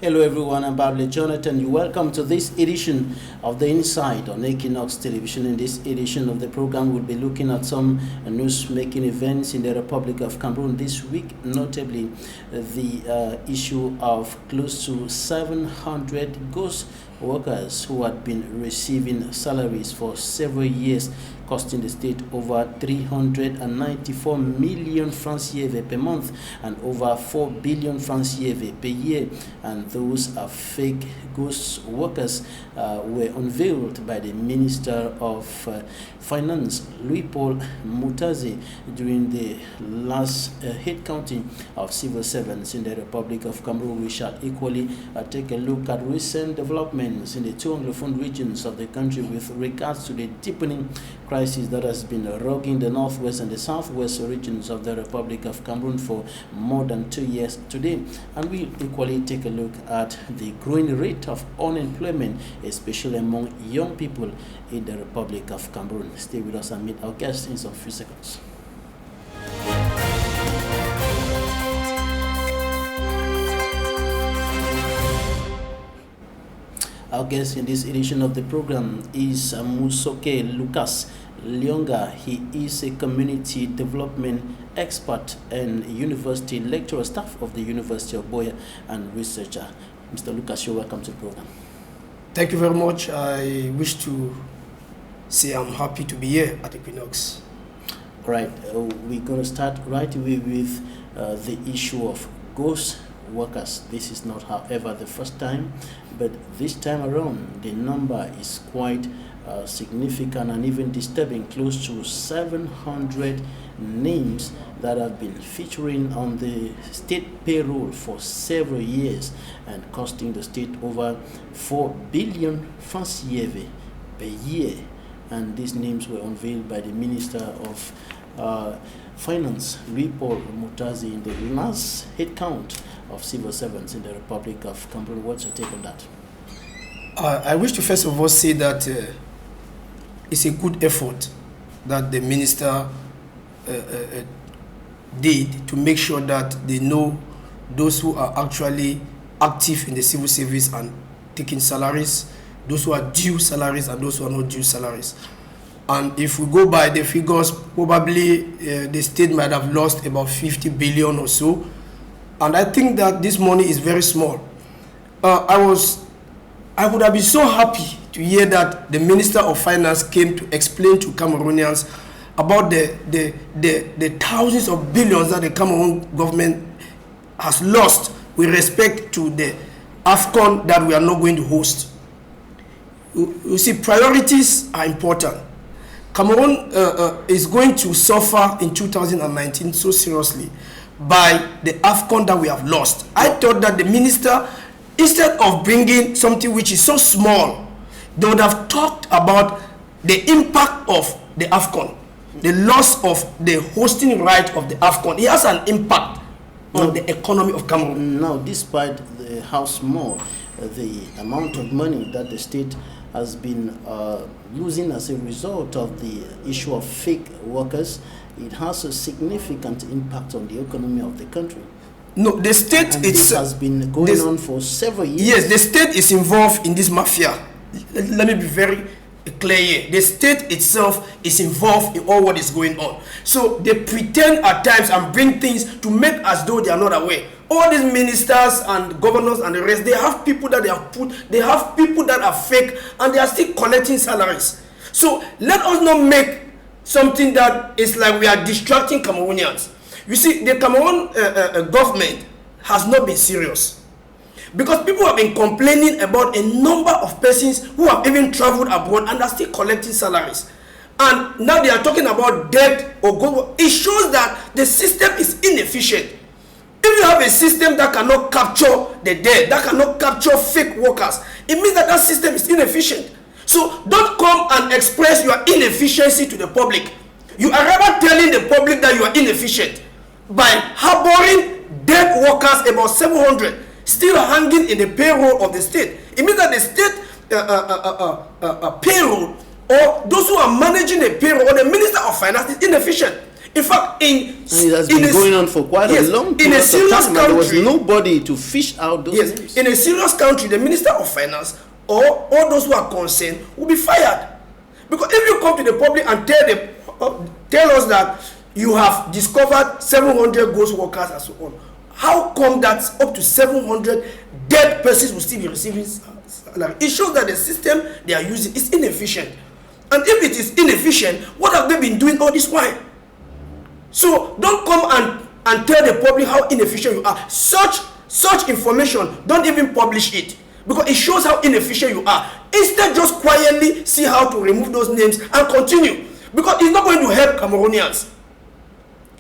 Hello everyone, I'm Bable Jonathan. You're welcome to this edition of The Inside on Equinoxe Television. In this edition of the program, we'll be looking at some news-making events in the Republic of Cameroun this week, notably the issue of close to 700 ghost workers who had been receiving salaries for several years, costing the state over 394 million francs CFA per month and over 4 billion francs CFA per year. And those are fake ghost workers were unveiled by the Minister of Finance, Louis-Paul Moutazi, during the last head counting of civil servants in the Republic of Cameroon. We shall equally take a look at recent developments in the two Anglophone regions of the country with regards to the deepening crisis that has been rocking the northwest and the southwest regions of the Republic of Cameroon for more than 2 years today. And we'll equally take a look at the growing rate of unemployment, especially among young people in the Republic of Cameroon. Stay with us and meet our guests in some few seconds. Our guest in this edition of the program is MOSOKO Lucas LYONGA. He is a community development expert and university lecturer, staff of the University of Boya, and researcher. Mr. Lucas, you're welcome to the program. Thank you very much. I wish to say I'm happy to be here at Equinoxe. Right, we're going to start right away with the issue of ghost workers. This is not, however, the first time, but this time around the number is quite significant and even disturbing. Close to 700 names that have been featuring on the state payroll for several years and costing the state over 4 billion francs CFA per year. And these names were unveiled by the Minister of Finance, Louis-Paul Moutazi, in the last head count of civil servants in the Republic of Cameroon. What's your take on that? I wish to first of all say that it's a good effort that the minister did to make sure that they know those who are actually active in the civil service and taking salaries, those who are due salaries and those who are not due salaries. And if we go by the figures, probably the state might have lost about 50 billion or so. And I think that this money is very small. I would have been so happy to hear that the Minister of Finance came to explain to Cameroonians about the thousands of billions that the Cameroon government has lost with respect to the AFCON that we are not going to host. You see, priorities are important. Cameroon is going to suffer in 2019 so seriously by the AFCON that we have lost. I thought that the minister, instead of bringing something which is so small, they would have talked about the impact of the AFCON, the loss of the hosting right of the AFCON. It has an impact on the economy of Cameroon. Now, despite how small the amount of money that the state has been losing as a result of the issue of fake workers, it has a significant impact on the economy of the country. No, the state this has been going on for several years. Yes, the state is involved in this mafia. Let me be very clear here. The state itself is involved in all what is going on. So they pretend at times and bring things to make as though they are not aware. All these ministers and governors and the rest, they have people that they have put, they have people that are fake and they are still collecting salaries. So let us not make something that is like we are distracting Cameroonians. You see, the Cameroon government has not been serious because people have been complaining about a number of persons who have even traveled abroad and are still collecting salaries. And now they are talking about debt or go. It shows that the system is inefficient. If you have a system that cannot capture the debt, that cannot capture fake workers, it means that that system is inefficient. So don't come and express your inefficiency to the public. You are rather telling the public that you are inefficient by harboring dead workers, about 700, still hanging in the payroll of the state. It means that the state payroll, or those who are managing the payroll, or the Minister of Finance, is inefficient. In fact, it has been going on for quite a long period of time, and there was nobody to fish out those names. In a serious country, the Minister of Finance or all those who are concerned will be fired. Because if you come to the public and tell us that you have discovered 700 ghost workers and so on, how come that up to 700 dead persons will still be receiving salary? It shows that the system they are using is inefficient. And if it is inefficient, what have they been doing all this while? So don't come and tell the public how inefficient you are. Such information, don't even publish it, because it shows how inefficient you are. Instead, just quietly see how to remove those names and continue, because it's not going to help Cameroonians.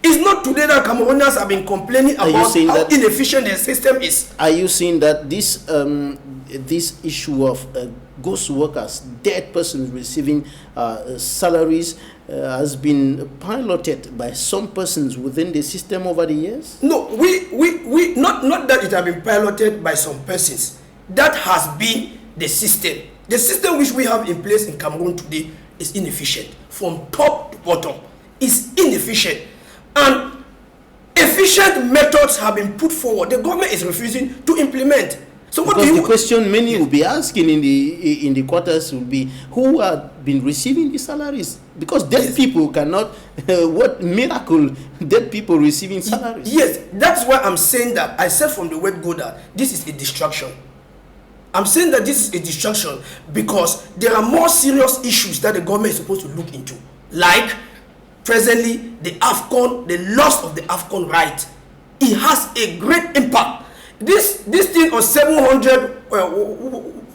It's not today that Cameroonians have been complaining about how inefficient the system is. Are you saying that this issue of ghost workers, dead persons receiving salaries, has been piloted by some persons within the system over the years? No, we not that it has been piloted by some persons. That has been the system. The system which we have in place in Cameroon today is inefficient. From top to bottom, is inefficient. And efficient methods have been put forward. The government is refusing to implement. So what the question many will be asking in the quarters will be, who have been receiving the salaries? Because dead people cannot, what miracle, dead people receiving salaries? Yes, that's why I'm saying that. I said from the word go that this is a distraction. I'm saying that this is a distraction because there are more serious issues that the government is supposed to look into. Like, presently, the AFCON, the loss of the AFCON right. It has a great impact. This thing on 700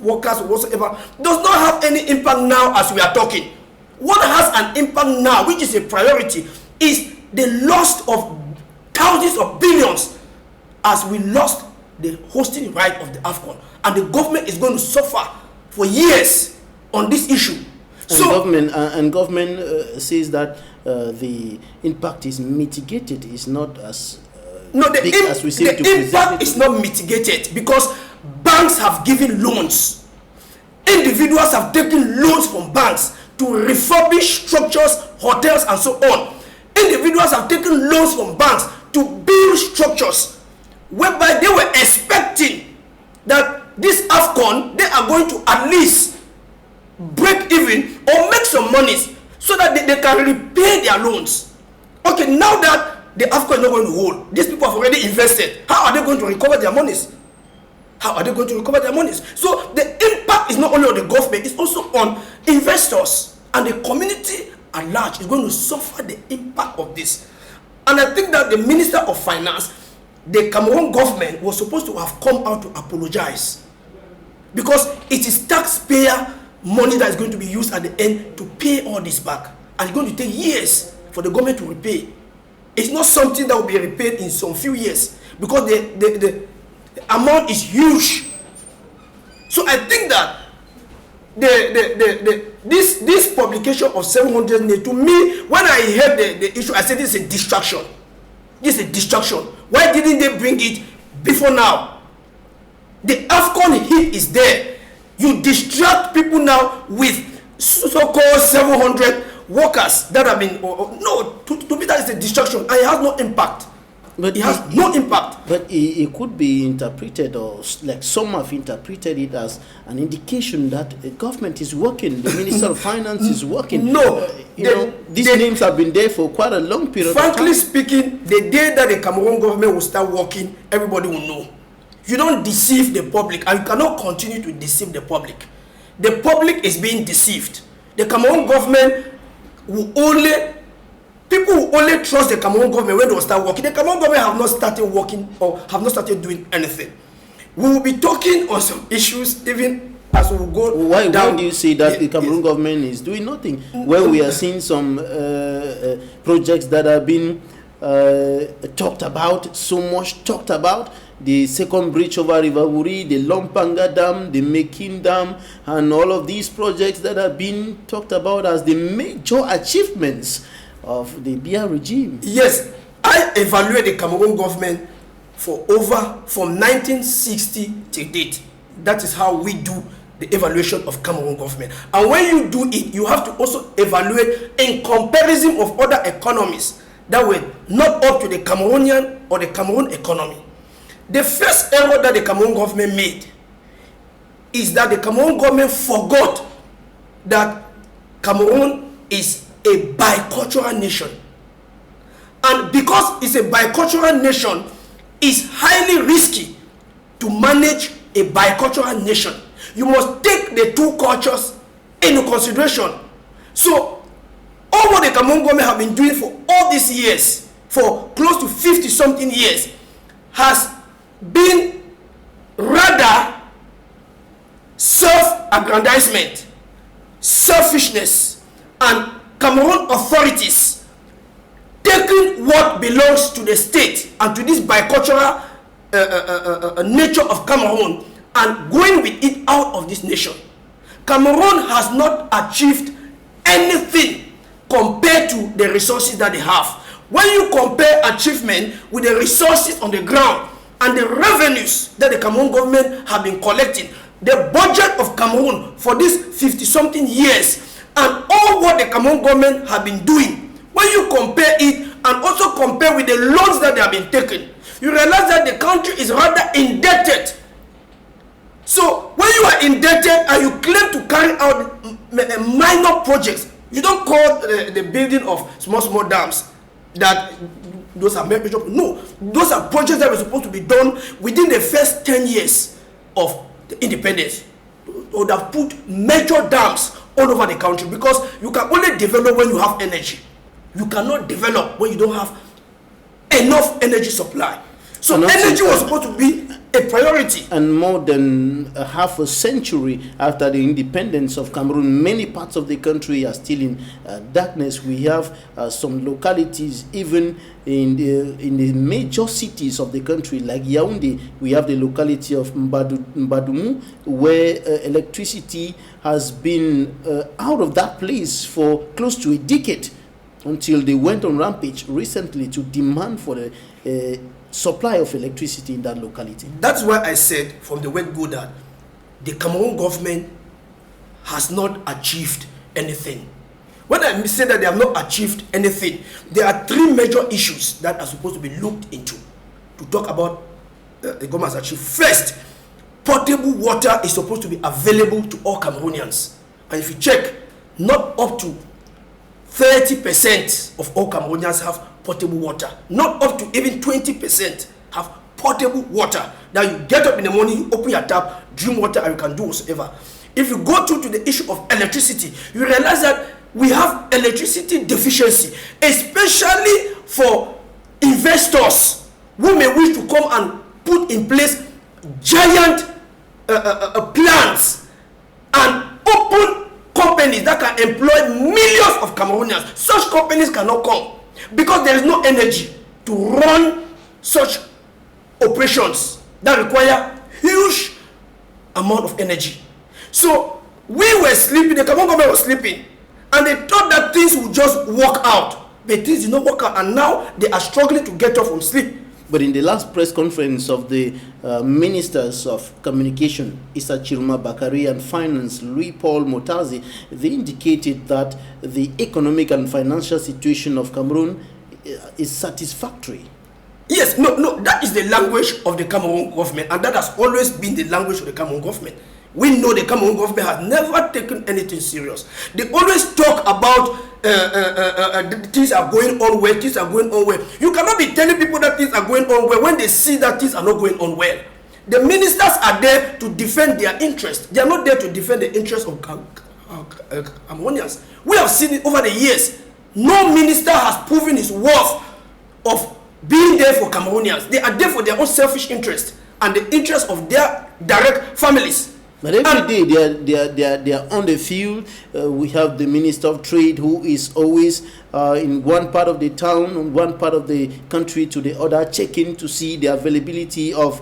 workers or whatsoever does not have any impact now as we are talking. What has an impact now, which is a priority, is the loss of thousands of billions as we lost the hosting right of the AFCON. And the government is going to suffer for years on this issue. And government says that the impact is mitigated, is not as big as we seem to present it. The impact is not mitigated because banks have given loans. Individuals have taken loans from banks to refurbish structures, hotels, and so on. Individuals have taken loans from banks to build structures whereby they were expecting that this AFCON, they are going to at least break even or make some monies so that they can repay their loans. Okay, now that the AFCON is not going to hold, these people have already invested. How are they going to recover their monies? How are they going to recover their monies? So the impact is not only on the government, it's also on investors, and the community at large is going to suffer the impact of this. And I think that the Minister of Finance, the Cameroon government, was supposed to have come out to apologize, because it is taxpayer money that is going to be used at the end to pay all this back, and it's going to take years for the government to repay. It's not something that will be repaid in some few years, because the amount is huge. So I think that this publication of 700 names, to me, when I heard the issue, I said this is a distraction. This is a distraction. Why didn't they bring it before now? The AFCON heat is there. You distract people now with so-called 700 workers that have been... No, to me that is a distraction, and it has no impact. But it has no impact. But it could be interpreted, or like some have interpreted it as an indication that the government is working, the Minister of Finance is working. No. These names have been there for quite a long period of time. Frankly speaking, the day that the Cameroon government will start working, everybody will know. You don't deceive the public, and you cannot continue to deceive the public. The public is being deceived. The Cameroon government will people will only trust the Cameroon government when they will start working. The Cameroon government have not started working or have not started doing anything. We will be talking on some issues even as we go Why down. Do you say that the Cameroon government is doing nothing when we are seeing some projects that have been talked about, so much talked about? The second bridge over River Wuri, the Lompanga Dam, the Mekin Dam, and all of these projects that have been talked about as the major achievements of the Biya regime. Yes, I evaluate the Cameroon government from 1960 to date. That is how we do the evaluation of Cameroon government. And when you do it, you have to also evaluate in comparison of other economies that were not up to the Cameroonian or the Cameroon economy. The first error that the Cameroon government made is that the Cameroon government forgot that Cameroon is a bicultural nation. And because it's a bicultural nation, it's highly risky to manage a bicultural nation. You must take the two cultures into consideration. So, all what the Cameroon government have been doing for all these years, for close to 50-something years, has been rather self-aggrandizement, selfishness, and Cameroon authorities taking what belongs to the state and to this bicultural nature of Cameroon and going with it out of this nation. Cameroon has not achieved anything compared to the resources that they have. When you compare achievement with the resources on the ground and the revenues that the Cameroon government have been collecting, the budget of Cameroon for these 50-something years and all what the Cameroon government have been doing, when you compare it and also compare with the loans that they have been taking, you realize that the country is rather indebted. So when you are indebted and you claim to carry out minor projects, you don't call the building of small dams that those are major. No, those are projects that were supposed to be done within the first 10 years of the independence. Would have put major dams all over the country, because you can only develop when you have energy. You cannot develop when you don't have enough energy supply. So energy was supposed to be a priority. And more than half a century after the independence of Cameroon, many parts of the country are still in darkness. We have some localities, even in the major cities of the country, like Yaoundé. We have the locality of Mbadumu, where electricity has been out of that place for close to a decade, until they went on rampage recently to demand for the supply of electricity in that locality. That's why I said from the word go that the Cameroon government has not achieved anything. When I say that they have not achieved anything, there are three major issues that are supposed to be looked into to talk about the government has achieved. First, potable water is supposed to be available to all Cameroonians. And if you check, not up to 30% of all Cameroonians have potable water. Not up to even 20% have potable water. Now you get up in the morning, you open your tap, drink water, and you can do whatsoever. If you go to the issue of electricity, you realize that we have electricity deficiency, especially for investors who may wish to come and put in place giant plants and open companies that can employ millions of Cameroonians. Such companies cannot come because there is no energy to run such operations that require huge amount of energy. So we were sleeping, the Cameroon government was sleeping, and they thought that things would just work out, but things did not work out, and now they are struggling to get off from sleep. But in the last press conference of the ministers of communication, Issa Chiruma Bakari, and finance, Louis Paul Motazi, they indicated that the economic and financial situation of Cameroon is satisfactory. Yes, no, that is the language of the Cameroon government, and that has always been the language of the Cameroon government. We know the Cameroon government has never taken anything serious. They always talk about things are going on well, things are going on well. You cannot be telling people that things are going on well when they see that things are not going on well. The ministers are there to defend their interests. They are not there to defend the interests of Cameroonians. We have seen it over the years. No minister has proven his worth of being there for Cameroonians. They are there for their own selfish interest and the interest of their direct families. But every day they are on the field. We have the Minister of Trade, who is always in one part of the town, one part of the country to the other, checking to see the availability of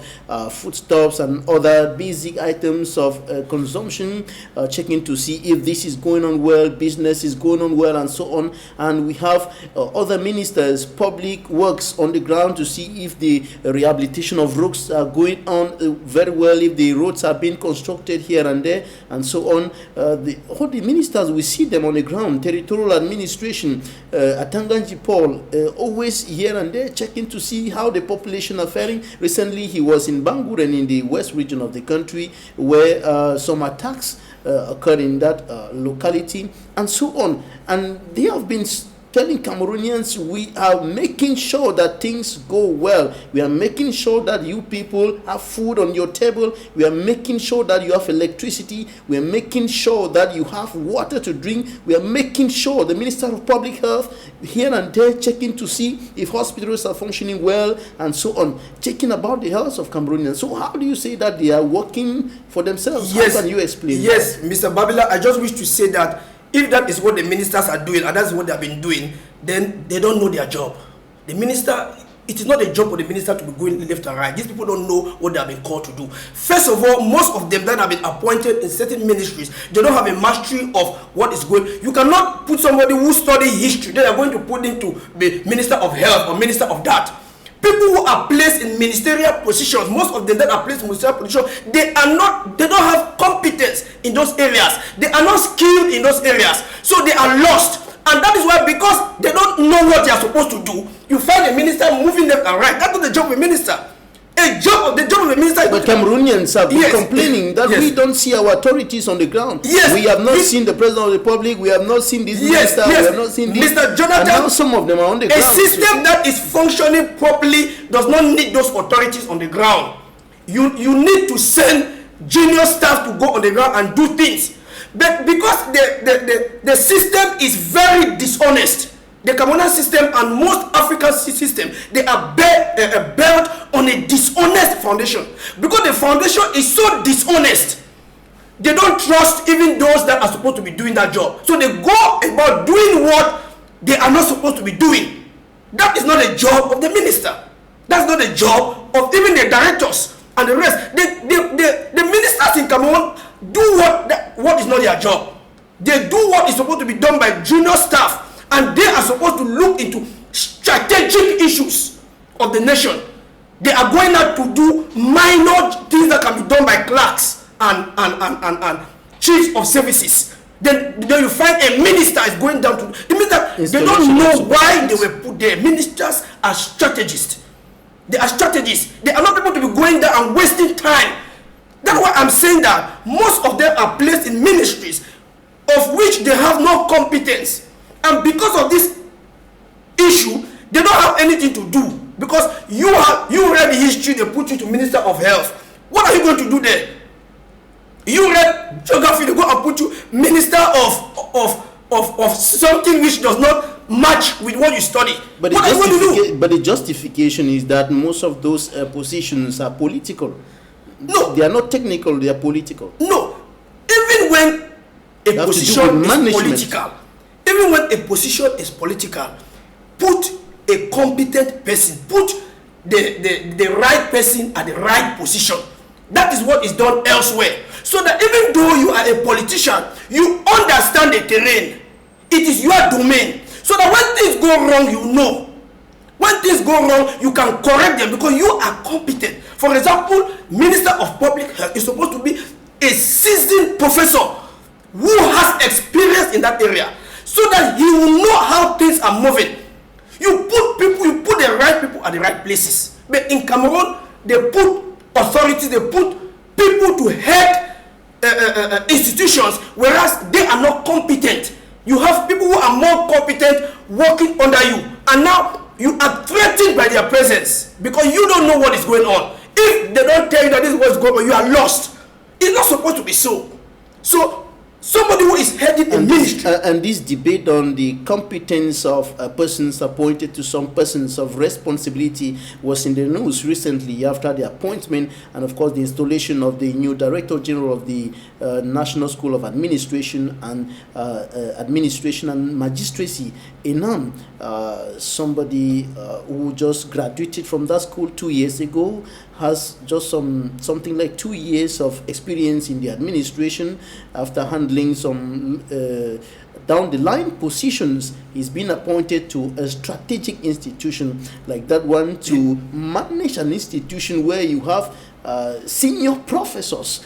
foodstuffs and other basic items of consumption, checking to see if this is going on well, business is going on well, and so on. And we have other ministers, public works on the ground, to see if the rehabilitation of roads are going on very well, if the roads are being constructed here and there, and so on. All the ministers, we see them on the ground. Territorial administration, Atanganji Paul, always here and there checking to see how the population are faring. Recently, he was in Banguren in the west region of the country, where some attacks occurred in that locality, and so on. And they have been telling Cameroonians, we are making sure that things go well. We are making sure that you people have food on your table. We are making sure that you have electricity. We are making sure that you have water to drink. We are making sure, the Minister of Public Health here and there checking to see if hospitals are functioning well and so on, checking about the health of Cameroonians. So how do you say that they are working for themselves? Yes. How can you explain Yes, that? Mr. Babila, I just wish to say that if that is what the ministers are doing and that's what they have been doing, then they don't know their job. The minister, it is not a job for the minister to be going left and right. These people don't know what they have been called to do. First of all, most of them that have been appointed in certain ministries, they don't have a mastery of what is going. You cannot put somebody who study history, they are going to put him to be minister of health or minister of that. People who are placed in ministerial positions, most of them that are placed in ministerial positions, they don't have competence in those areas. They are not skilled in those areas. So they are lost. And that is why, because they don't know what they are supposed to do, you find a minister moving left and right. That's not the job of a minister. The job of a minister is... But Cameroonians have been complaining that we don't see our authorities on the ground. Yes. We have not seen the President of the Republic, we have not seen this minister, we have not seen this. Mr. Jonathan, and now some of them are on the ground. A system that is functioning properly does not need those authorities on the ground. You need to send junior staff to go on the ground and do things. But because the system is very dishonest, the Cameroonian system and most African system, they are built on a dishonest foundation. Because the foundation is so dishonest, they don't trust even those that are supposed to be doing that job. So they go about doing what they are not supposed to be doing. That is not a job of the minister. That's not a job of even the directors and the rest. The ministers in Cameroon do what is not their job. They do what is supposed to be done by junior staff, and they are supposed to look into strategic issues of the nation. They are going out to do minor things that can be done by clerks and chiefs of services. Then you find a minister is going down to the minister. They don't know why they were put there. Ministers are strategists. They are strategists. They are not people to be going there and wasting time. That's why I'm saying that most of them are placed in ministries of which they have no competence. And because of this issue, they don't have anything to do. Because you read the history, they put you to Minister of Health. What are you going to do there? You read geography, they go and put you Minister of something which does not match with what you study. But what are you going to do? But the justification is that most of those positions are political. No. They are not technical, they are political. No. Even when a position is political, even when a position is political, put a competent person, put the right person at the right position. That is what is done elsewhere. So that even though you are a politician, you understand the terrain. It is your domain. So that when things go wrong, you know. When things go wrong, you can correct them because you are competent. For example, Minister of Public Health is supposed to be a seasoned professor who has experience in that area, so that he will know how things are moving. You put the right people at the right places. But in Cameroon, they put authorities, they put people to head institutions, whereas they are not competent. You have people who are more competent working under you, and now you are threatened by their presence because you don't know what is going on. If they don't tell you that this is what's going on, you are lost. It's not supposed to be so. So somebody who is heading a ministry. And this debate on the competence of persons appointed to some persons of responsibility was in the news recently after the appointment and, of course, the installation of the new Director General of the National School of Administration and Magistracy, ENAM. Somebody who just graduated from that school 2 years ago, has just something like 2 years of experience in the administration after handling some down the line positions. He's been appointed to a strategic institution like that one to manage an institution where you have senior professors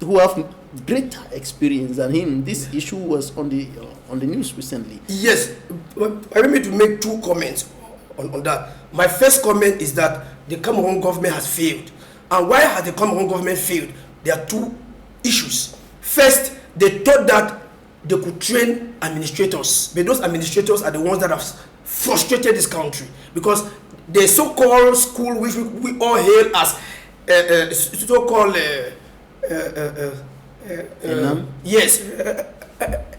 who have greater experience than him. This issue was on the news recently. Yes, permit me to make two comments on that. My first comment is that the Cameroon government has failed. And why has the Cameroon government failed? There are two issues. First, they thought that they could train administrators, but those administrators are the ones that have frustrated this country, because the so-called school which we all hail as so-called yes,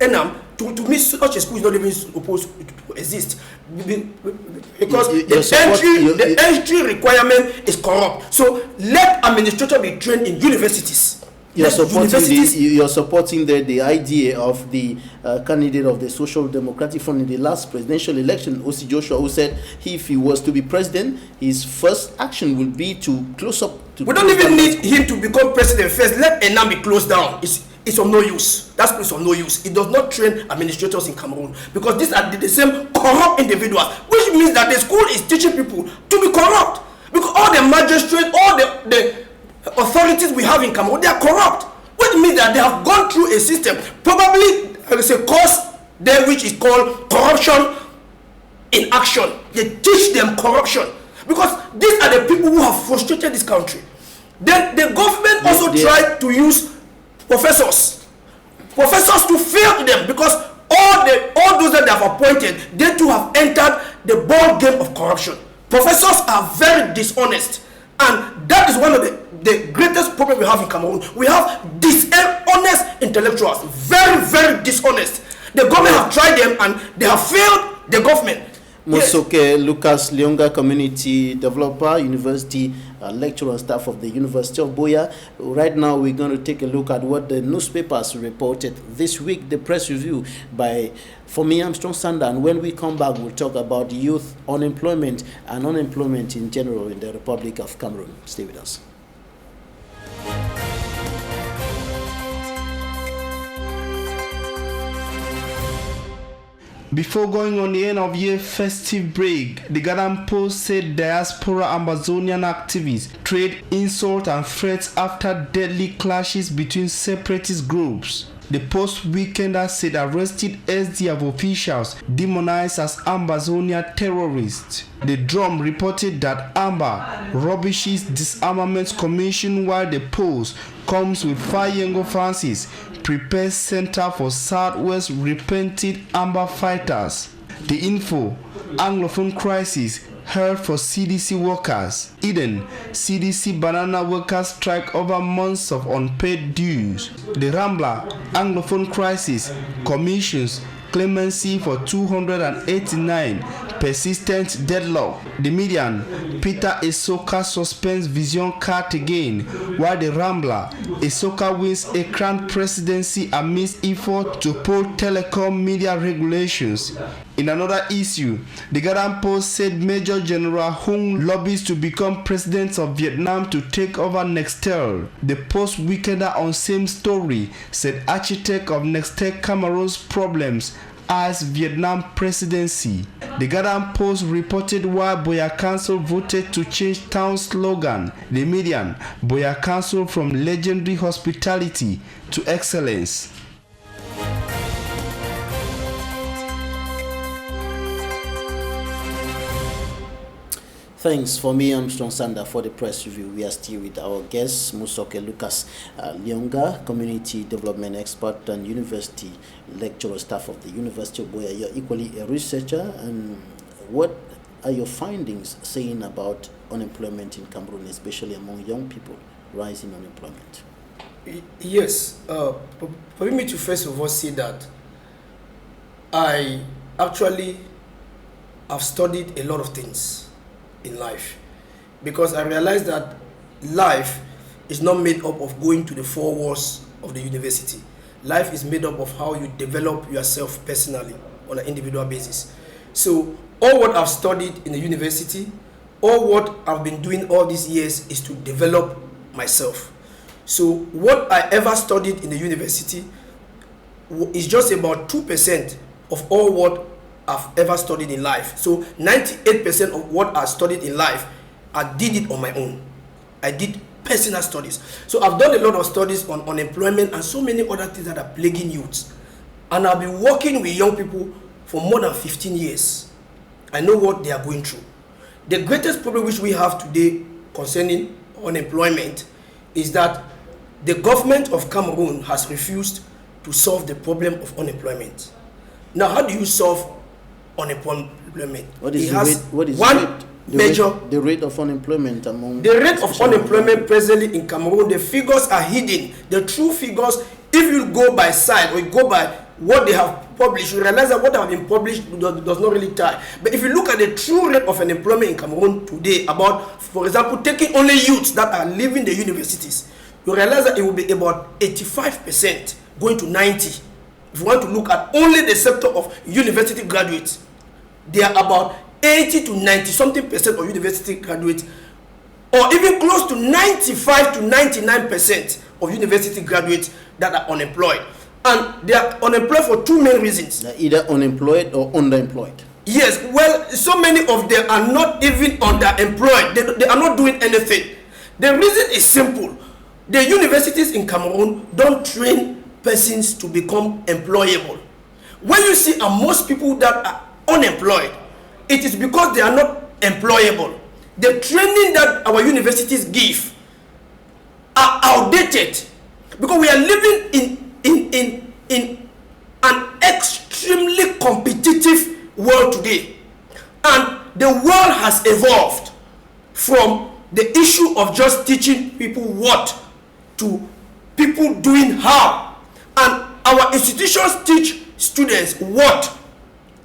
Enam, to me such a school is not even supposed to exist, because the entry requirement is corrupt. So let administrators be trained in universities. You're supporting the idea of the candidate of the Social Democratic Front in the last presidential election, O.C. Joshua, who said if he was to be president, his first action would be to close up. We don't even need him to become president first. Let Enam be closed down. It's of no use. That school is of no use. It does not train administrators in Cameroon, because these are the same corrupt individuals, which means that the school is teaching people to be corrupt. Because all the magistrates, all the authorities we have in Cameroon, they are corrupt, which means that they have gone through a system, probably there's a course there which is called corruption in action. They teach them corruption, because these are the people who have frustrated this country. Then the government also tried to use professors to fail them, because all those that they have appointed, they too have entered the ball game of corruption. Professors are very dishonest, and that is one of the greatest problem we have in Cameroon. We have dishonest intellectuals, very, very dishonest. The government have tried them and they have failed the government. MOSOKO Lucas LYONGA, community developer, university lecturer and staff of the University of Buea. Right now we're going to take a look at what the newspapers reported this week, the press review by for me Armstrong Sander, and when we come back we'll talk about youth unemployment and unemployment in general in the Republic of Cameroon. Stay with us. Before going on the end of year festive break, the Garden Post said diaspora Amazonian activists trade insult and threats after deadly clashes between separatist groups. The Post-Weekender said arrested SDF officials demonized as Amazonia terrorists. The Drum reported that Amba rubbishes disarmament commission, while the Post comes with Fayengo Francis prepares Center for Southwest repented Amba fighters. The Info, Anglophone crisis held for CDC workers. Eden, CDC banana workers strike over months of unpaid dues. The Rambler, Anglophone crisis commissions clemency for 289 persistent deadlock. The Median, Peter Esoka suspends Vision card again, while the Rambler, Esoka wins a crown presidency amidst effort to pull telecom media regulations. In another issue, the Garden Post said Major General Hung lobbies to become president of Vietnam to take over Nextel. The Post-Weekender on same story said architect of Nextel Cameroon's problems as Vietnam presidency. The Garden Post reported why Buea Council voted to change town slogan. The Median, Buea Council from legendary hospitality to excellence. Thanks for me, Armstrong Sander, for the press review. We are still with our guest, MOSOKO Lucas LYONGA, community development expert and university lecturer, staff of the University of Buea. You're equally a researcher. And what are your findings saying about unemployment in Cameroon, especially among young people, rising unemployment? Yes. Permit me to first of all say that I actually have studied a lot of things in life, because I realized that life is not made up of going to the four walls of the university. Life is made up of how you develop yourself personally on an individual basis. So all what I've studied in the university, all what I've been doing all these years is to develop myself. So what I ever studied in the university is just about 2% of all what I've ever studied in life. So 98% of what I studied in life, I did it on my own. I did personal studies. So I've done a lot of studies on unemployment and so many other things that are plaguing youths. And I've been working with young people for more than 15 years. I know what they are going through. The greatest problem which we have today concerning unemployment is that the government of Cameroon has refused to solve the problem of unemployment. Now, how do you solve unemployment? What is the rate of unemployment among the rate of unemployment presently in Cameroon? The figures are hidden. The true figures, if you go by side or you go by what they have published, you realize that what have been published does not really tie. But if you look at the true rate of unemployment in Cameroon today, about, for example, taking only youths that are leaving the universities, you realize that it will be about 85% going to 90%. If you want to look at only the sector of university graduates, they are about 80 to 90 something percent of university graduates, or even close to 95 to 99% of university graduates that are unemployed. And they are unemployed for two main reasons. They're either unemployed or underemployed. Yes, well, so many of them are not even underemployed. They are not doing anything. The reason is simple. The universities in Cameroon don't train persons to become employable. When you see most people that are unemployed, it is because they are not employable. The training that our universities give are outdated, because we are living in an extremely competitive world today, and the world has evolved from the issue of just teaching people what to people doing how. And our institutions teach students what.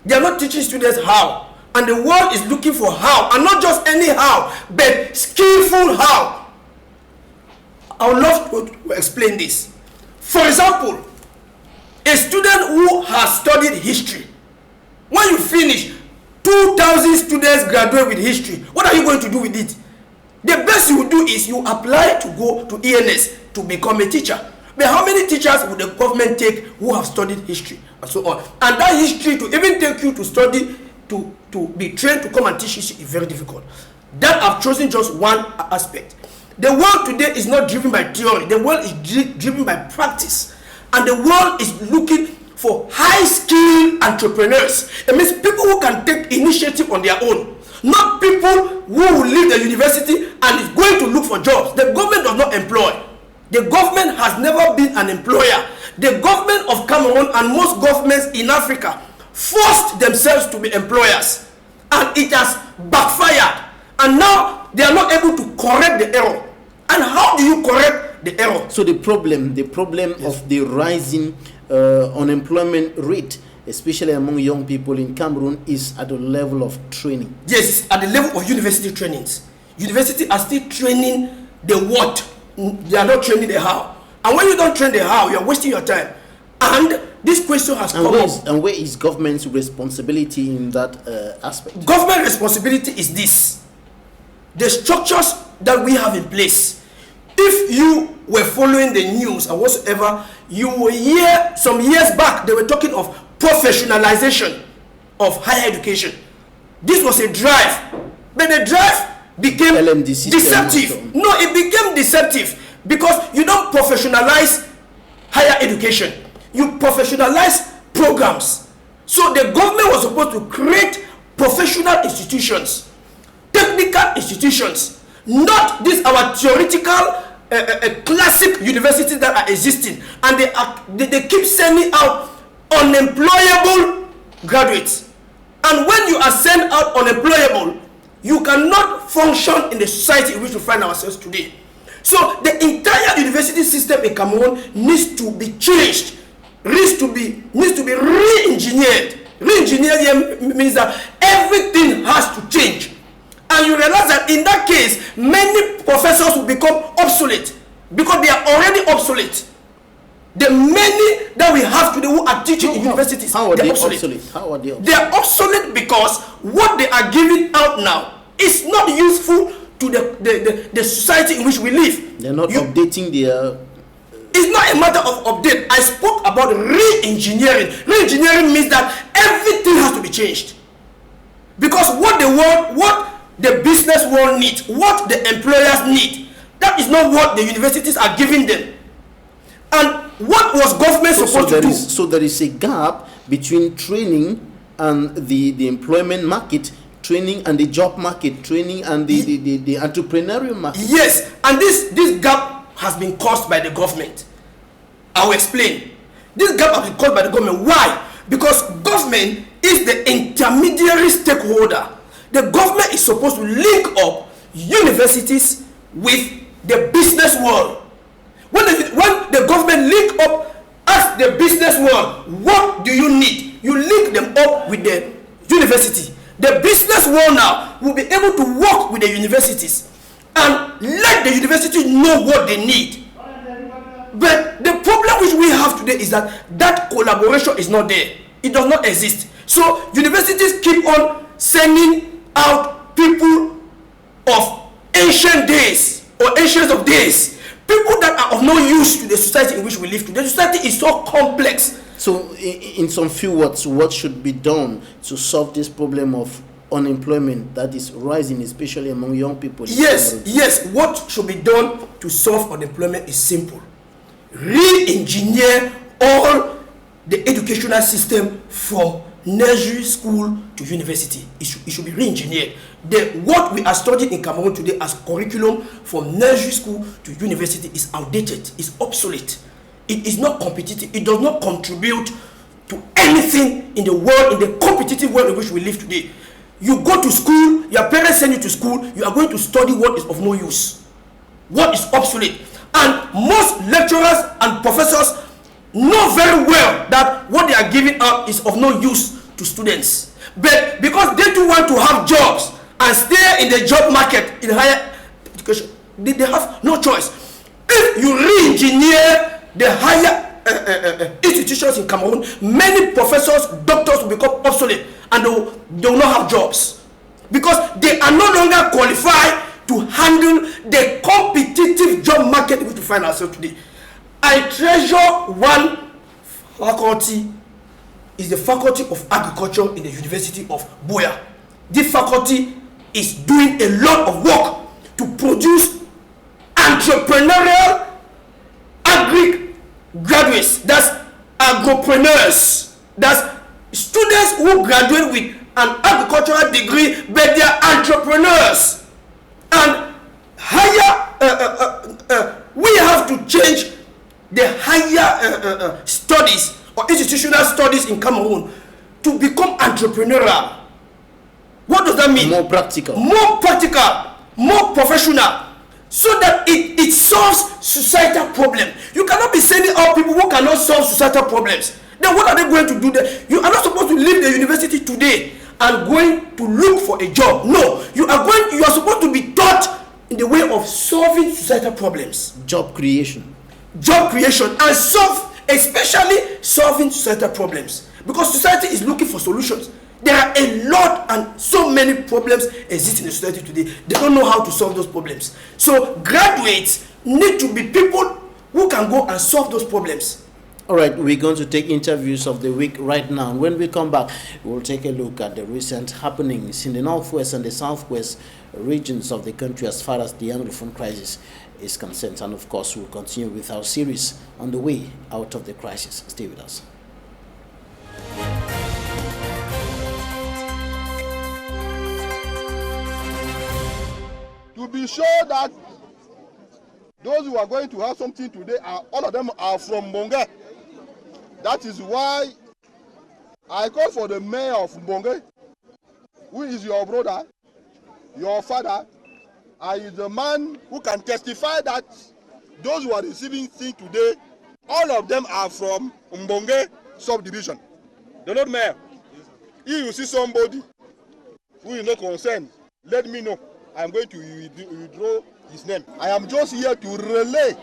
They are not teaching students how. And the world is looking for how, and not just any how, but skillful how. I would love to explain this. For example, a student who has studied history, when you finish, 2,000 students graduate with history. What are you going to do with it? The best you will do is you apply to go to ENS to become a teacher. But how many teachers would the government take who have studied history and so on? And that history, to even take you to study, to be trained to come and teach history, is very difficult. That I've chosen just one aspect. The world today is not driven by theory. The world is driven by practice. And the world is looking for high-skilled entrepreneurs. It means people who can take initiative on their own. Not people who will leave the university and is going to look for jobs. The government does not employ. The government has never been an employer. The government of Cameroon and most governments in Africa forced themselves to be employers, and it has backfired. And now they are not able to correct the error. And how do you correct the error? So the problem yes, of the rising unemployment rate, especially among young people in Cameroon, is at the level of training. Yes, at the level of university trainings. University are still training the what. They are not training the how. And when you don't train the how, you are wasting your time. And this question has come up. And where is government's responsibility in that aspect? Government responsibility is this. The structures that we have in place. If you were following the news or whatsoever, you will hear some years back they were talking of professionalization of higher education. This was a drive. But the drive became deceptive. No, it became deceptive because you don't professionalize higher education. You professionalize programs. So the government was supposed to create professional institutions, technical institutions, not these our theoretical classic universities that are existing, and they keep sending out unemployable graduates. And when you are sent out unemployable, you cannot function in the society in which we find ourselves today. So the entire university system in Cameroon needs to be changed, needs to be re-engineered. Re-engineered means that everything has to change. And you realize that in that case, many professors will become obsolete because they are already obsolete. The many that we have today who are teaching in universities, how are they obsolete? How are they obsolete? They are obsolete because what they are giving out now is not useful to the society in which we live. They're not updating their... It's not a matter of update. I spoke about re-engineering. Re-engineering means that everything has to be changed. Because what the world, what the business world needs, what the employers need, That is not what the universities are giving them. And what was government supposed to do? So there is a gap between training and the employment market, training and the job market, training and the entrepreneurial market. Yes, and this gap has been caused by the government. I will explain. This gap has been caused by the government. Why? Because government is the intermediary stakeholder. The government is supposed to link up universities with the business world. When the government link up as the business world, what do you need? You link them up with the university. The business world now will be able to work with the universities and let the university know what they need. But the problem which we have today is that collaboration is not there. It does not exist. So universities keep on sending out people of ancient days or ancients of days, people that are of no use to the society in which we live today. The society is so complex. So in some few words, what should be done to solve this problem of unemployment that is rising, especially among young people? Yes. What should be done to solve unemployment is simple. Re-engineer all the educational system from nursery school to university. It should be re-engineered. What we are studying in Cameroun today as curriculum from nursery school to university is outdated, is obsolete. It is not competitive. It does not contribute to anything in the world, in the competitive world in which we live today. You go to school, your parents send you to school, you are going to study what is of no use, what is obsolete. And most lecturers and professors know very well that what they are giving out is of no use to students. But because they do want to have jobs and stay in the job market in higher education, they have no choice. If you re-engineer the higher institutions in Cameroon, many professors, doctors will become obsolete and they will not have jobs because they are no longer qualified to handle the competitive job market in which we find ourselves today. I treasure one faculty, is the Faculty of Agriculture in the University of Buea. This faculty is doing a lot of work to produce entrepreneurial agri graduates, that's agropreneurs, that's students who graduate with an agricultural degree, but they are entrepreneurs. And higher, we have to change the higher studies or institutional studies in Cameroon to become entrepreneurial. What does that mean? More practical, more professional, so that it solves societal problems. You cannot be sending out people who cannot solve societal problems. Then what are they going to do there? You are not supposed to leave the university today and going to look for a job. No, you are supposed to be taught in the way of solving societal problems. Job creation, and especially solving societal problems, because society is looking for solutions. There are a lot and so many problems exist in the society today. They don't know how to solve those problems. So graduates need to be people who can go and solve those problems. All right, we're going to take interviews of the week right now. When we come back, we'll take a look at the recent happenings in the northwest and the southwest regions of the country as far as the Anglophone crisis is concerned. And of course, we'll continue with our series on the way out of the crisis. Stay with us. To be sure that those who are going to have something today, all of them are from Mbonge. That is why I call for the mayor of Mbonge, who is your brother, your father, and is the man who can testify that those who are receiving things today, all of them are from Mbonge subdivision. The Lord Mayor, if you see somebody who is not concerned, let me know. I am going to withdraw his name. I am just here to relay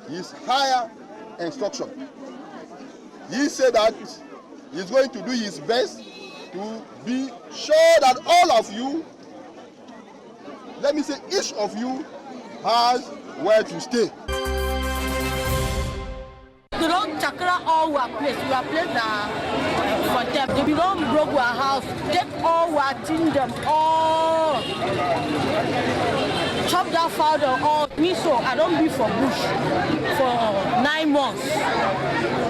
his higher instruction. He said that he's going to do his best to be sure that all of you, let me say each of you, has where to stay. They don't chakra all our place. We are place for them. They don't broke our house. Take all our things, them all. Chop other father or me, so I don't be for bush for 9 months.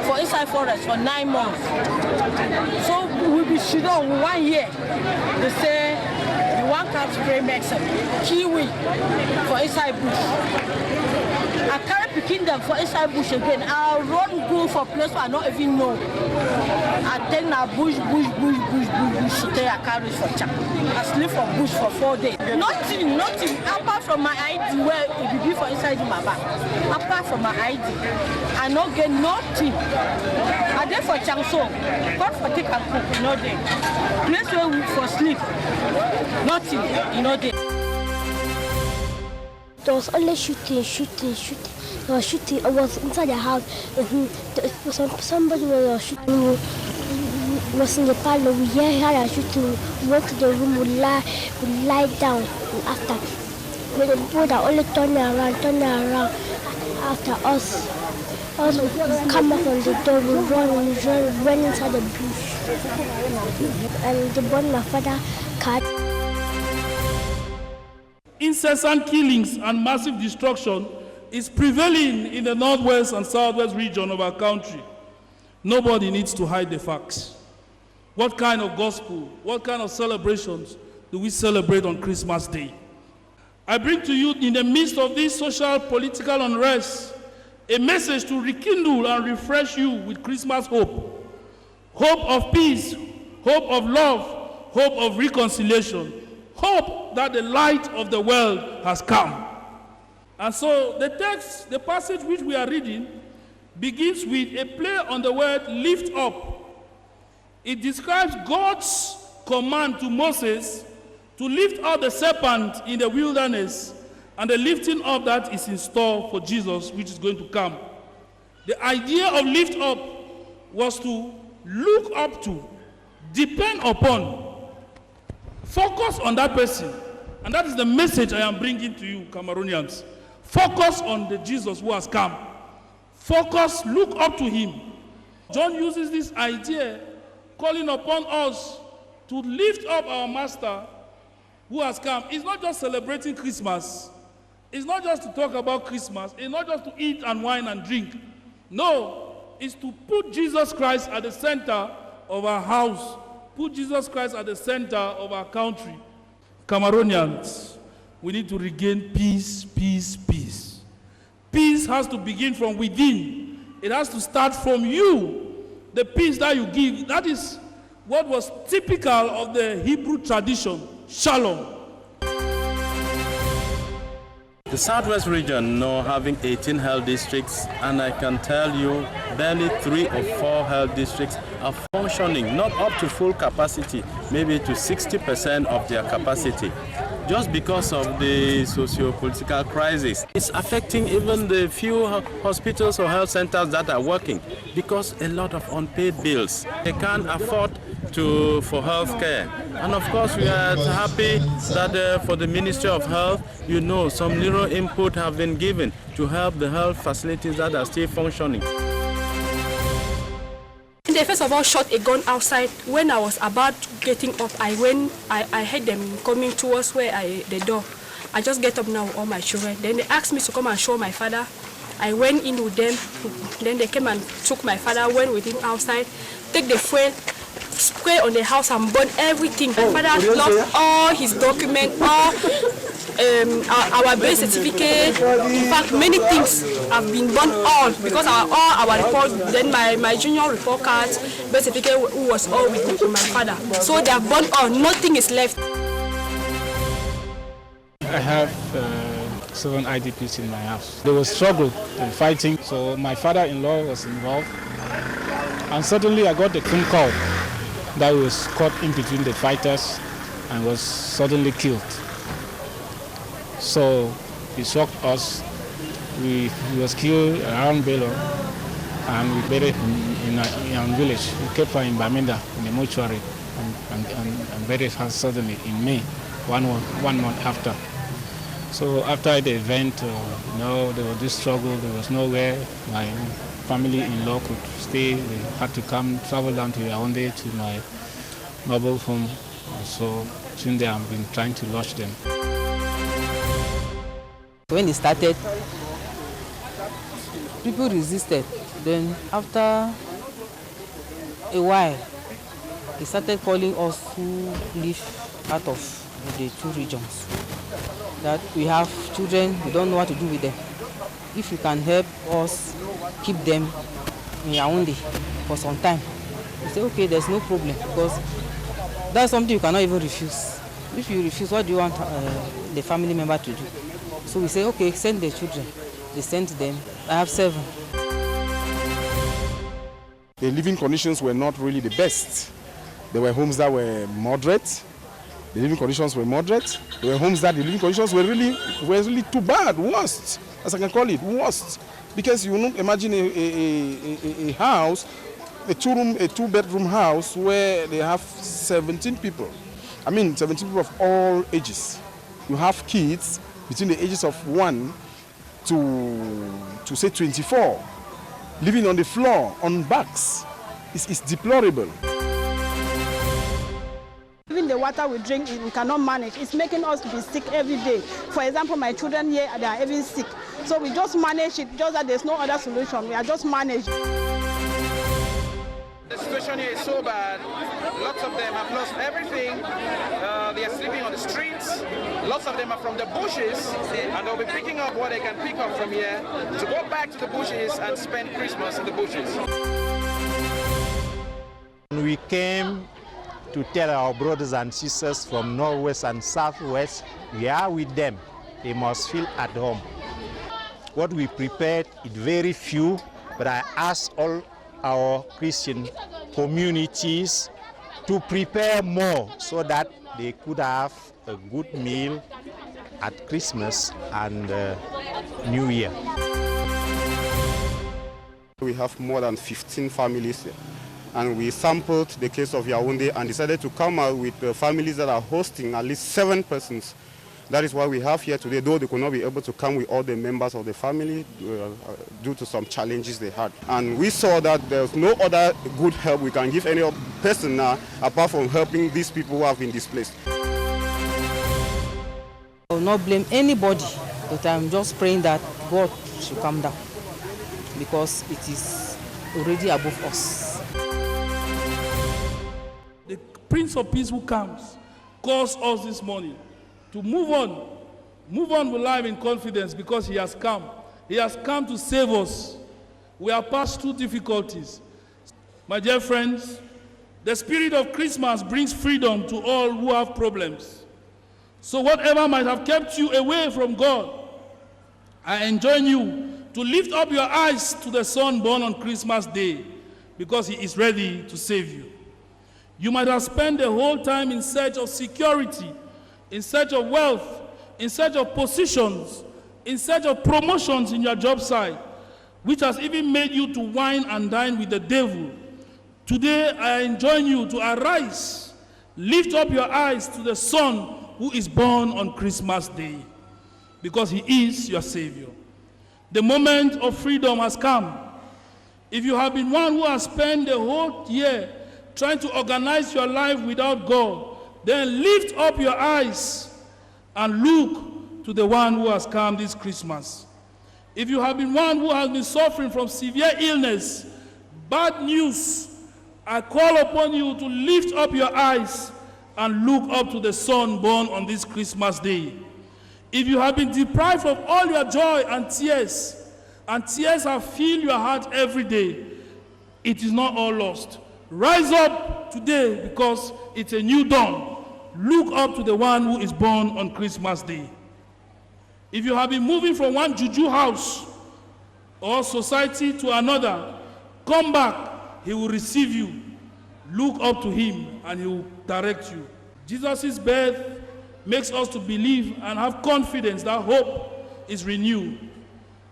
For inside forest for 9 months. So we be sit down 1 year. They say you want to spray medicine, kiwi for inside bush. I carry picking them for inside bush again. I run go for place where I don't even know. I take na bush. Today I carry for chap. I sleep for bush for 4 days. Nothing. Apart from my ID where it be for inside my bag. Apart from my ID, I don't get nothing. I dey for Changso. God for take and cook, no day. Place where we for sleep. Nothing, day. There was only shooting. There was shooting. I was inside the house. Somebody was shooting. Was in the parlor. We hear her shooting. We went to the room. We lie down. After, when the boy only turn around. After us come up on the door. We run inside the bush. And the boy, my father, cut. Incessant killings and massive destruction is prevailing in the northwest and southwest region of our country. Nobody needs to hide the facts. What kind of gospel, what kind of celebrations do we celebrate on Christmas Day? I bring to you, in the midst of this social political unrest, a message to rekindle and refresh you with Christmas hope. Hope of peace, hope of love, hope of reconciliation, hope that the light of the world has come. And so the passage which we are reading begins with a play on the word lift up. It describes God's command to Moses to lift up the serpent in the wilderness, and the lifting up that is in store for Jesus, which is going to come. The idea of lift up was to look up to, depend upon, focus on that person. And that is the message I am bringing to you, Cameroonians. Focus on the Jesus who has come. Focus, look up to him. John uses this idea, calling upon us to lift up our master who has come. It's not just celebrating Christmas. It's not just to talk about Christmas. It's not just to eat and wine and drink. No, it's to put Jesus Christ at the center of our house. Put Jesus Christ at the center of our country. Cameroonians, we need to regain peace. Peace has to begin from within. It has to start from you. The peace that you give, that is what was typical of the Hebrew tradition, shalom. The Southwest region now having 18 health districts, and I can tell you barely 3 or 4 health districts are functioning, not up to full capacity, maybe to 60% of their capacity, just because of the socio-political crisis. It's affecting even the few hospitals or health centers that are working, because a lot of unpaid bills. They can't afford for health care. And of course, we are happy that for the Ministry of Health, some little input have been given to help the health facilities that are still functioning. They first of all shot a gun outside. When I was about getting up, I heard them coming towards the door. I just get up now with all my children. Then they asked me to come and show my father. I went in with them. Then they came and took my father, went with him outside, take the fuel, spray on the house and burn everything. My father lost all his documents, all our birth certificate. In fact, many things have been burned all because all our report. Then my junior report cards, birth certificate was all with my father. So they have burned all. Nothing is left. I have 7 IDPs in my house. There was struggle and fighting, so my father-in-law was involved. And suddenly I got the phone call that he was caught in between the fighters and was suddenly killed. So he shocked us. He was killed around Belo, and we buried him in our village. We kept her in Bamenda in the mortuary and buried her suddenly in May, one month after. So after the event, there was this struggle. There was nowhere my family-in-law could stay. They had to travel down to Yaoundé to my mobile home. So since then, I've been trying to lodge them. When it started, people resisted. Then after a while, they started calling us who live out of the two regions, that we have children, we don't know what to do with them. If you can help us keep them in Yaoundé for some time, we say, okay, there's no problem, because that's something you cannot even refuse. If you refuse, what do you want the family member to do? So we say, okay, send the children. They sent them. I have 7. The living conditions were not really the best. There were homes that were moderate. The living conditions were moderate. There were homes that the living conditions were really too bad, worst, as I can call it, worst. Because you wouldn't imagine a house, a 2-bedroom house where they have 17 people. I mean, 17 people of all ages. You have kids between the ages of 1 to say 24, living on the floor, on backs. It's deplorable. Even the water we drink, we cannot manage. It's making us be sick every day. For example, my children here, they are even sick. So we just manage it, just that there's no other solution. We are just managing. The situation here is so bad. Lots of them have lost everything. They are sleeping on the streets. Lots of them are from the bushes, and they'll be picking up what they can pick up from here to go back to the bushes and spend Christmas in the bushes. We came to tell our brothers and sisters from Northwest and Southwest, we are with them. They must feel at home. What we prepared is very few, but I asked all our Christian communities to prepare more so that they could have a good meal at Christmas and New Year. We have more than 15 families here, and we sampled the case of Yaoundé and decided to come out with families that are hosting at least 7 persons. That is why we have here today, though they could not be able to come with all the members of the family due to some challenges they had. And we saw that there's no other good help we can give any person now apart from helping these people who have been displaced. I will not blame anybody, but I'm just praying that God should come down, because it is already above us. The Prince of Peace who comes calls us this morning to move on with life in confidence, because he has come. He has come to save us. We have passed through difficulties. My dear friends, the spirit of Christmas brings freedom to all who have problems. So whatever might have kept you away from God, I enjoin you to lift up your eyes to the Son born on Christmas Day, because he is ready to save you. You might have spent the whole time in search of security, in search of wealth, in search of positions, in search of promotions in your job site, which has even made you to wine and dine with the devil. Today, I enjoin you to arise, lift up your eyes to the Son who is born on Christmas Day, because he is your Savior. The moment of freedom has come. If you have been one who has spent the whole year trying to organize your life without God, then lift up your eyes and look to the one who has come this Christmas. If you have been one who has been suffering from severe illness, bad news, I call upon you to lift up your eyes and look up to the Son born on this Christmas Day. If you have been deprived of all your joy and tears have filled your heart every day, it is not all lost. Rise up today, because it's a new dawn. Look up to the one who is born on Christmas Day. If you have been moving from one juju house or society to another, come back. He will receive you. Look up to him and he will direct you. Jesus' birth makes us to believe and have confidence that hope is renewed.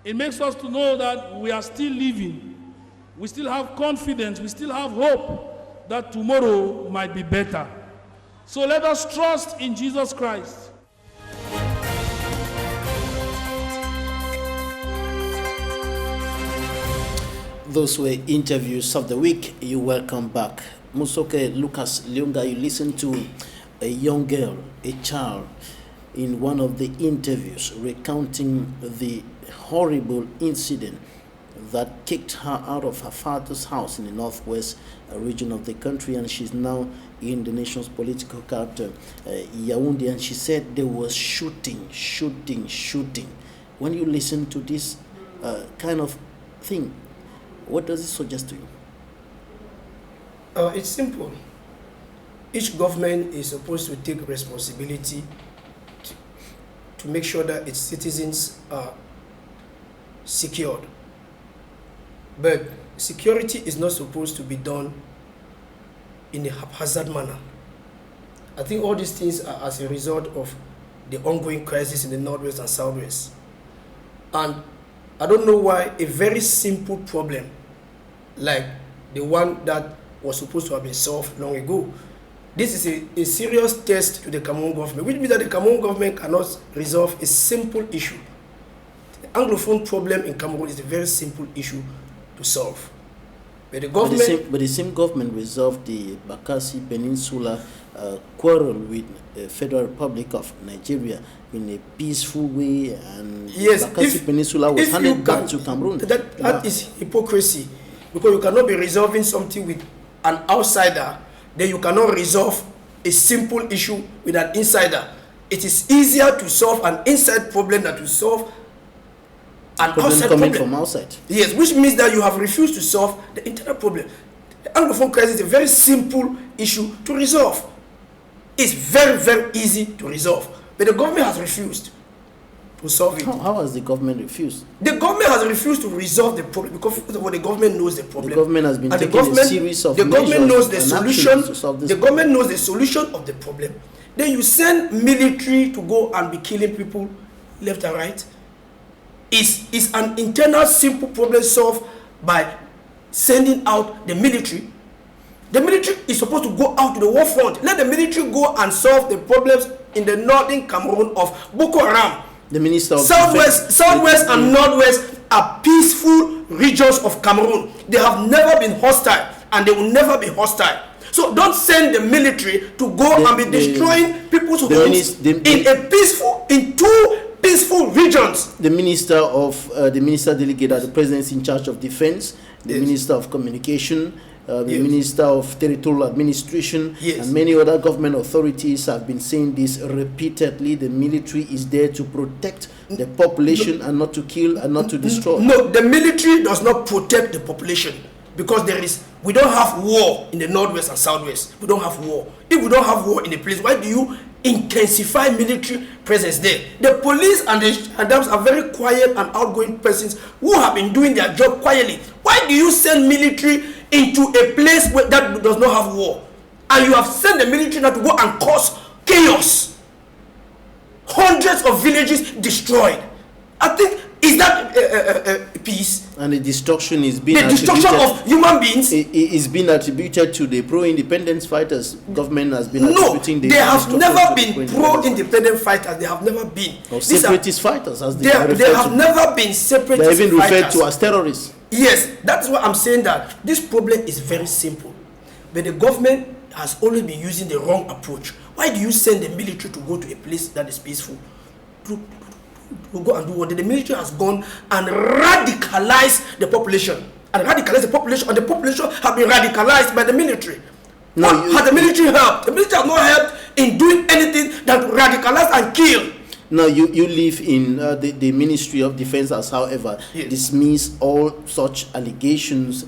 It makes us to know that we are still living. We still have confidence. We still have hope that tomorrow might be better. So let us trust in Jesus Christ. Those were interviews of the week. You welcome back. MOSOKO, Lucas, LYONGA, you listen to a young girl, a child, in one of the interviews, recounting the horrible incident that kicked her out of her father's house in the northwest region of the country, and she's now in the nation's political capital, Yaoundé, and she said there was shooting. When you listen to this kind of thing, what does it suggest to you? It's simple. Each government is supposed to take responsibility to make sure that its citizens are secured. But security is not supposed to be done in a haphazard manner. I think all these things are as a result of the ongoing crisis in the Northwest and Southwest. And I don't know why a very simple problem like the one that was supposed to have been solved long ago, this is a serious test to the Cameroon government, which means that the Cameroon government cannot resolve a simple issue. The Anglophone problem in Cameroon is a very simple issue to solve. But the government... But the same government resolved the Bakassi Peninsula quarrel with the Federal Republic of Nigeria in a peaceful way, and yes, Bakassi Peninsula was handed back to Cameroon. That is hypocrisy, because you cannot be resolving something with an outsider, then you cannot resolve a simple issue with an insider. It is easier to solve an inside problem than to solve an outside coming problem. From outside. Yes, which means that you have refused to solve the internal problem. The Anglophone crisis is a very simple issue to resolve. It's very, very easy to resolve. But the government has refused to solve it. How has the government refused? The government has refused to resolve the problem because first of all, the government knows the problem. The government has been and taking a series of the government knows the and solution. to solve this The government knows the solution of the problem. Then you send military to go and be killing people left and right. Is an internal simple problem solved by sending out the military? The military is supposed to go out to the war front. Let the military go and solve the problems in the northern Cameroon of Boko Haram. The Minister of Southwest and Northwest are peaceful regions of Cameroon. They have never been hostile and they will never be hostile. So don't send the military to go and be destroying people's homes in two peaceful regions. The minister delegate at the presidency in charge of defense, the minister of communication, the minister of territorial administration, and many other government authorities have been saying this repeatedly. The military is there to protect the population and not to kill and not to destroy. No, the military does not protect the population because we don't have war in the Northwest and Southwest. We don't have war. If we don't have war in a place, why do you intensify military presence there? The police and the gendarmes are very quiet and outgoing persons who have been doing their job quietly. Why do you send military into a place that does not have war? And you have sent the military now to go and cause chaos. Hundreds of villages destroyed. I think, is that peace? And the destruction is being destruction of human beings. It is being attributed to the pro-independence fighters. Government has been attributing they have never been pro-independent fighters. They have never been. Or separatist fighters, as they have never been separatist fighters. They even referred to as terrorists. Yes, that's why I'm saying that this problem is very simple. But the government has always been using the wrong approach. Why do you send the military to go to a place that is peaceful? To go and do what? The military has gone and radicalized the population. And the population have been radicalized by the military. What has the military helped? The military has not helped in doing anything that radicalize and kill. Now, you live in the Ministry of Defense has, however, dismissed all such allegations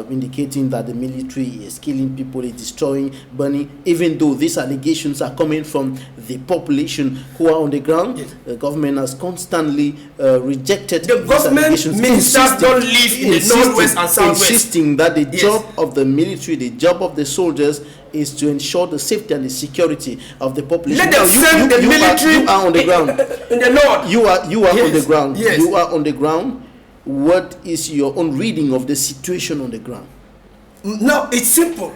indicating that the military is killing people, is destroying, burning, even though these allegations are coming from the population who are on the ground. The government has constantly rejected the government ministers don't live in the Northwest and Southwest. Insisting that the job of the military, the job of the soldiers, is to ensure the safety and the security of the population. Let them send the military. You are on the ground. In the north. You are on the ground. Yes. You are on the ground. What is your own reading of the situation on the ground? Now, it's simple.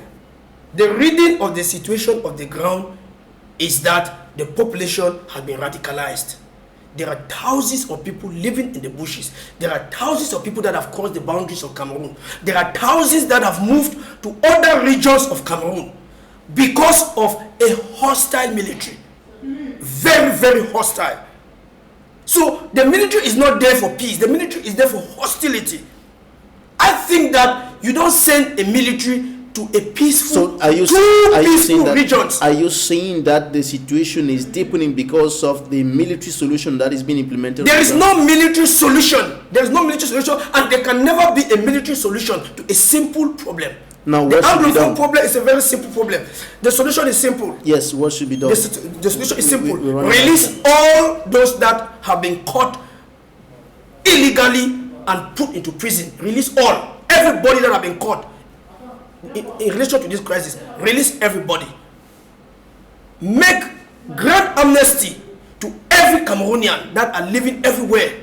The reading of the situation of the ground is that the population has been radicalized. There are thousands of people living in the bushes. There are thousands of people that have crossed the boundaries of Cameroon. There are thousands that have moved to other regions of Cameroon because of a hostile military. very, very hostile. So the military is not there for peace. The military is there for hostility. I think that you don't send a military to a peaceful, regions. Are you saying that the situation is deepening because of the military solution that is being implemented? There is no military solution. There is no military solution, and there can never be a military solution to a simple problem. Now, the Anglophone problem is a very simple problem. The solution is simple. Yes, what should be done? The solution is simple. Release all those that have been caught illegally and put into prison. Release all. Everybody that have been caught in relation to this crisis. Release everybody. Make grand amnesty to every Cameroonian that are living everywhere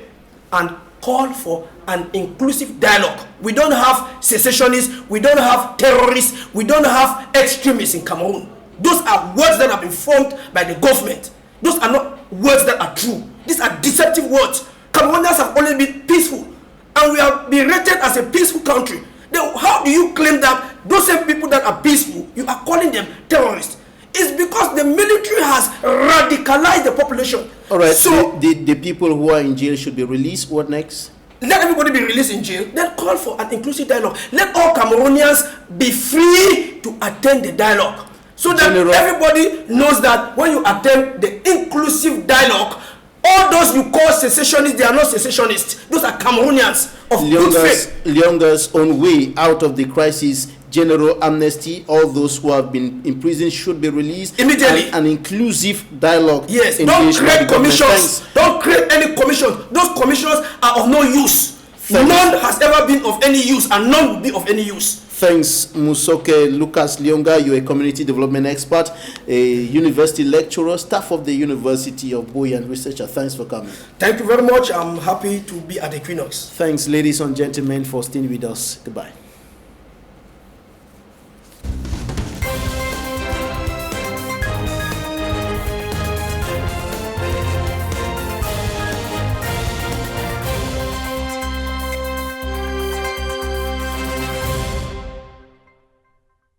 and call for an inclusive dialogue. We don't have secessionists, we don't have terrorists, we don't have extremists in Cameroon. Those are words that have been formed by the government. Those are not words that are true. These are deceptive words. Cameroonians have always been peaceful, and we have been rated as a peaceful country. Then how do you claim that those same people that are peaceful, you are calling them terrorists? It's because the military has radicalized the population. All right, so the people who are in jail should be released. What next? Let everybody be released in jail. Then call for an inclusive dialogue. Let all Cameroonians be free to attend the dialogue. So that everybody knows that when you attend the inclusive dialogue, all those you call secessionists, they are not secessionists. Those are Cameroonians of good faith. LYONGA's own way out of the crisis. General amnesty, all those who have been in prison should be released immediately. An inclusive dialogue. Yes, don't create commissions. Don't create any commissions. Those commissions are of no use. None has ever been of any use, and none will be of any use. Thanks, MOSOKO Lucas LYONGA. You're a community development expert, a university lecturer, staff of the University of Boy, and researcher. Thanks for coming. Thank you very much. I'm happy to be at Equinoxe. Thanks, ladies and gentlemen, for staying with us. Goodbye.